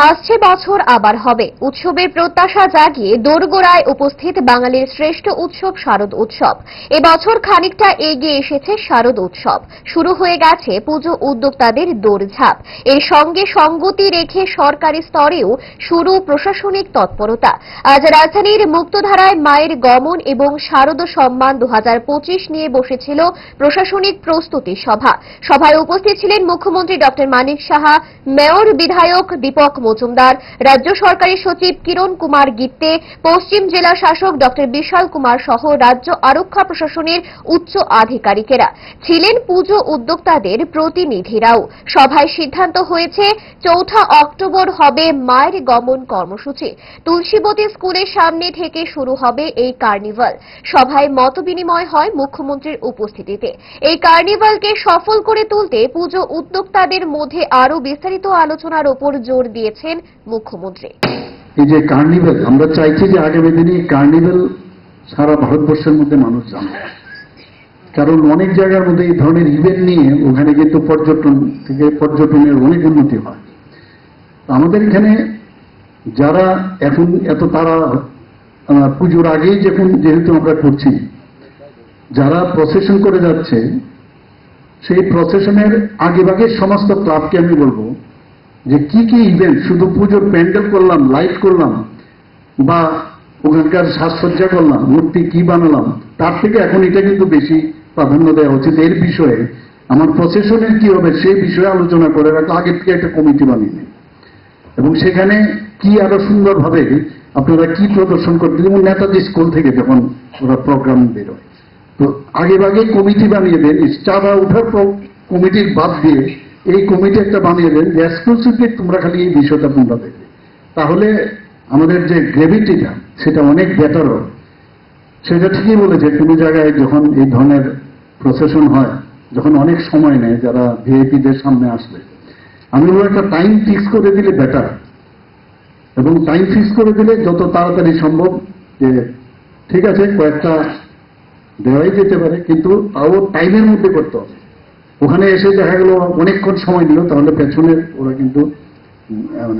আসছে বছর আবার হবে উৎসবের প্রত্যাশা জাগিয়ে দোরগোড়ায় উপস্থিত বাঙালির শ্রেষ্ঠ উৎসব শারদ উৎসব। এবছর খানিকটা এগিয়ে এসেছে শারদ উৎসব, শুরু হয়ে গেছে পুজো উদ্যোক্তাদের দৌড়ঝাঁপ। এর সঙ্গে সঙ্গতি রেখে সরকারি স্তরেও শুরু প্রশাসনিক তৎপরতা। আজ রাজধানীর মুক্তধারায় মায়ের গমন এবং শারদ সম্মান 2025 নিয়ে বসেছিল প্রশাসনিক প্রস্তুতি সভা। সভায় উপস্থিত ছিলেন মুখ্যমন্ত্রী ডক্টর মানিক সাহা, মেয়র বিধায়ক দীপক মজুমদার, রাজ্য সরকারি সচিব কিরণ কুমার গিত্তে, পশ্চিম জেলা শাসক ডক্টর বিশাল কুমার সহ রাজ্য আরক্ষা প্রশাসনের উচ্চ আধিকারিকেরা ছিলেন। পুজো উদ্যোক্তাদের প্রতিনিধিরাও। সভায় সিদ্ধান্ত হয়েছে 4 অক্টোবর হবে মায়ের গমন কর্মসূচি। তুলসীবতী স্কুলের সামনে থেকে শুরু হবে এই কার্নিভাল। সভায় মতবিনিময় হয় মুখ্যমন্ত্রীর উপস্থিতিতে। এই কার্নিভালকে সফল করে তুলতে পুজো উদ্যোক্তাদের মধ্যে আরো বিস্তারিত আলোচনার উপর জোর দিয়েছেন মুখ্যমন্ত্রী। এই যে কার্নিভাল, আমরা চাইছি যে আগামী দিনে কার্নিভাল সারা ভারতবর্ষের মধ্যে মানুষ জানে, কারণ অনেক জায়গার মধ্যে এই ধরনের ইভেন্ট নিয়ে ওখানে কিন্তু পর্যটনের অনেক উন্নতি হয়। আমাদের এখানে যারা এখন এত তারা পুজোর আগেই যেহেতু আমরা করছি, যারা প্রসেশন করে যাচ্ছে, সেই প্রসেশনের আগেভাগে সমস্ত ক্লাবকে আমি বলবো যে কি কি ইভেন্ট, শুধু পুজোর প্যান্ডেল করলাম, লাইট করলাম বা ওখানকার সাজসজ্জা করলাম, মূর্তি কি বানালাম, তার থেকে এখন এটা কিন্তু বেশি প্রাধান্য দেওয়া উচিত। এর বিষয়ে আমার প্রসেশনের কি হবে সেই বিষয়ে আলোচনা করে রাখলে আগে থেকে একটা কমিটি বানিয়ে নেই এবং সেখানে কি আরো সুন্দরভাবে আপনারা কি প্রদর্শন করতে, যেমন নেতাজি স্কুল থেকে যখন ওরা প্রোগ্রাম বেরোয়, তো আগেভাগে কমিটি বানিয়ে দেন, স্টাফরা উঠার কমিটির বাদ দিয়ে এই কমিটি একটা বানিয়ে দেন যে এক্সক্লুসিভলি তোমরা খালি এই বিষয়টা তোমরা দেখবে, তাহলে আমাদের যে গ্রেভিটিটা সেটা অনেক বেটার হবে। সেটা ঠিকই বলেছে, কোনো জায়গায় যখন এই ধরনের প্রসেশন হয়, যখন অনেক সময় নেয় যারা ভিআইপিদের সামনে আসবে, আমি বলবো একটা টাইম ফিক্স করে দিলে বেটার, এবং টাইম ফিক্স করে দিলে যত তাড়াতাড়ি সম্ভব, যে ঠিক আছে কয়েকটা দেওয়াই যেতে পারে কিন্তু তাও টাইমের মধ্যে করতে হবে। ওখানে এসে দেখা গেল অনেকক্ষণ সময় দিল, তাহলে পেছনের ওরা কিন্তু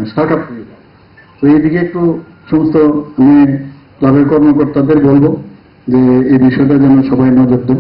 স্টার্ট আপ হয়ে যায়। তো এইদিকে একটু সমস্ত আমি ক্লাবের কর্মকর্তাদের বলবো যে এই বিষয়টা যেন সবাই নজর দেন।